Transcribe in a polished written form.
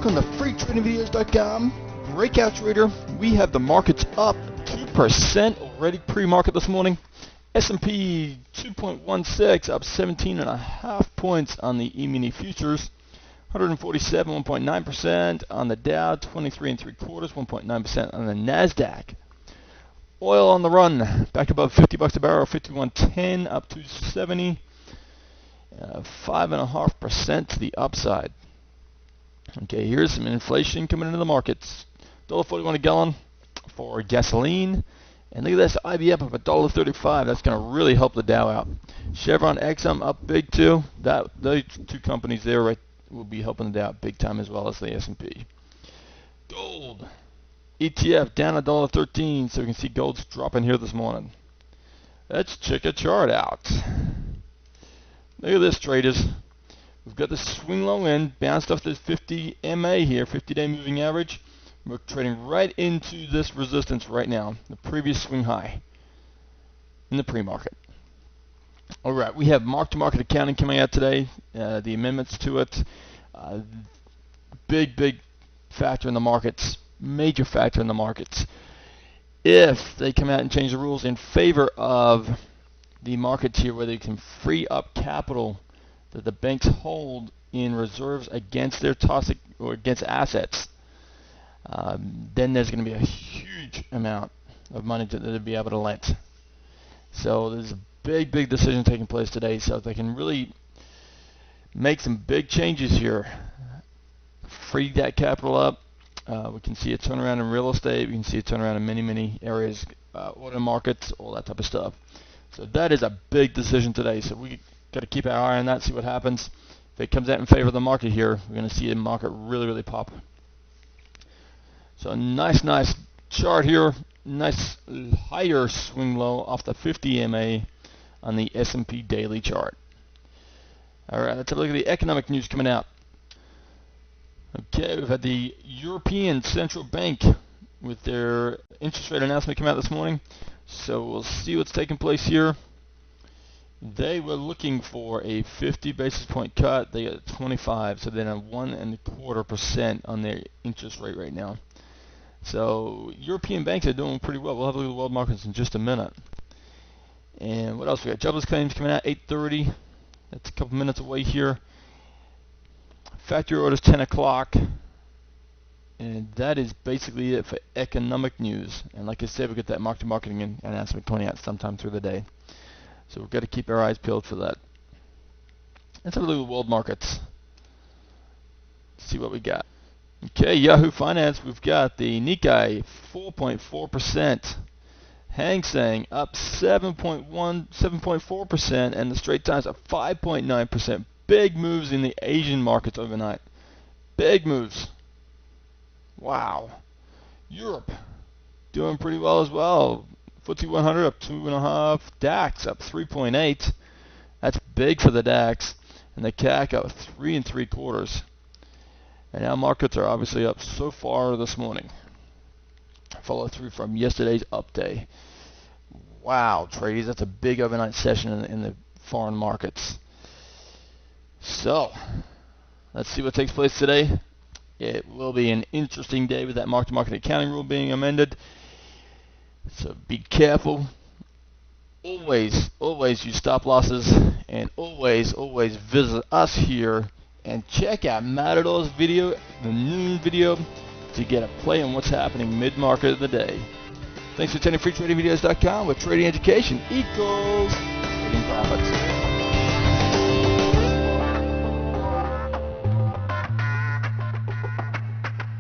Welcome to freetradingvideos.com. Breakout trader. We have the markets up 2% already pre-market this morning. S&P 2.16 up 17.5 points on the E-mini futures. 147, 1.9% on the Dow. 23 3/4, 1.9% on the Nasdaq. Oil on the run, back above $50 a barrel, 51.10 up to 70. 5.5% to the upside. Okay, here's some inflation coming into the markets. $1.41 a gallon for gasoline. And look at this, IBM up $1.35. That's going to really help the Dow out. Chevron, Exxon up big too. Those two companies there right will be helping the Dow out big time, as well as the S&P. Gold ETF down $1.13. So you can see gold's dropping here this morning. Let's check a chart out. Look at this, traders. We've got the swing low in, bounced off this 50 MA here, 50-day moving average. We're trading right into this resistance right now, the previous swing high in the pre-market. All right, we have mark-to-market accounting coming out today, the amendments to it. Big factor in the markets, major factor in the markets. If they come out and change the rules in favor of the markets here, where they can free up capital that the banks hold in reserves against their toxic or against assets, then there's going to be a huge amount of money that they'll be able to lend. So there's a big decision taking place today. So if they can really make some big changes here, free that capital up, we can see a turnaround in real estate. We can see a turnaround in many areas, auto markets, all that type of stuff. So that is a big decision today. So we got to keep our eye on that, see what happens. If it comes out in favor of the market here, we're going to see the market really pop. So a nice chart here. Nice higher swing low off the 50 MA on the S&P daily chart. All right, let's have a look at the economic news coming out. Okay, we've had the European Central Bank with their interest rate announcement come out this morning. So we'll see what's taking place here. They were looking for a 50 basis point cut. They got 25, so they're at 1.25% on their interest rate right now. So European banks are doing pretty well. We'll have a look at the world markets in just a minute. And what else we got? Jobless claims coming out 8:30. That's a couple minutes away here. Factory orders 10 o'clock. And that is basically it for economic news. And like I said, we get that mark-to-market announcement coming out sometime through the day. So we've got to keep our eyes peeled for that. Let's have a look at the world markets. See what we got. Okay, Yahoo Finance, we've got the Nikkei 4.4%. Hang Seng up 7.4%, and the Straits Times up 5.9%. Big moves in the Asian markets overnight. Big moves. Wow. Europe doing pretty well as well. FTSE 100 up 2.5. DAX up 3.8. That's big for the DAX. And the CAC up 3 3/4. And now markets are obviously up so far this morning. Follow through from yesterday's up day. Wow, traders, that's a big overnight session in the foreign markets. So, let's see what takes place today. It will be an interesting day with that mark-to-market accounting rule being amended. So be careful. Always use stop losses, and always visit us here and check out Matador's video, the noon video, to get a play on what's happening mid-market of the day. Thanks for attending freetradingvideos.com, where trading education equals trading profits.